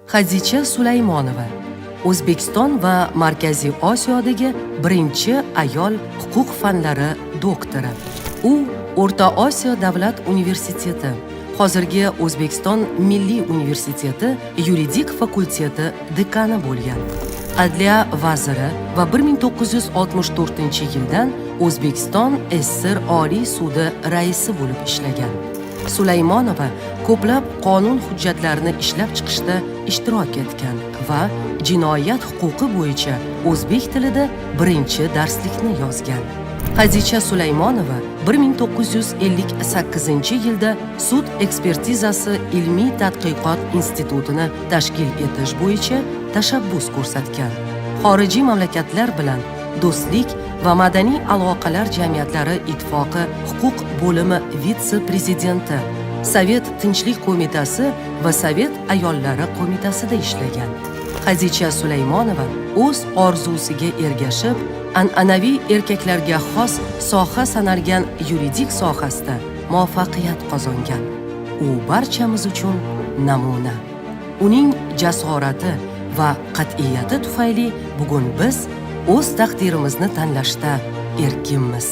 Hadicha Sulaymonova O'zbekiston va Markaziy Osiyodagi birinchi ayol huquq fanlari doktori. U O'rta Osiyo davlat universiteti, hozirgi O'zbekiston Milliy universiteti yuridik fakulteti dekani bo'lgan. Adliya vaziri va 1964-yildan O'zbekiston SSR Oliy sudi raisi bo'lib ishlagan. Sulaymonova ko'plab qonun hujjatlarini ishlab chiqishda ishtirok etgan va jinoyat huquqi bo'yicha o'zbek tilida birinchi darslikni yozgan. Hadicha Sulaymonova 1958-yilda sud ekspertizasi ilmiy tadqiqot institutini tashkil etish bo'yicha tashabbus ko'rsatgan. Xorijiy mamlakatlar bilan do'stlik va madaniy aloqalar jamiyatlari ittifoqi huquq bo'limi vitse-prezidenti, Sovet tinchlik qo'mitasi va Sovet ayollari qo'mitasida ishlagan. Hadicha Sulaymonova o'z orzusiga ergashib, an'anaviy erkaklarga xos soha sanalgan yuridik sohasida muvaffaqiyat qozongan. U barchamiz uchun namuna. Uning jasorati va qat'iyati tufayli bugun biz o'z taqdirimizni tanlashda erkinmiz.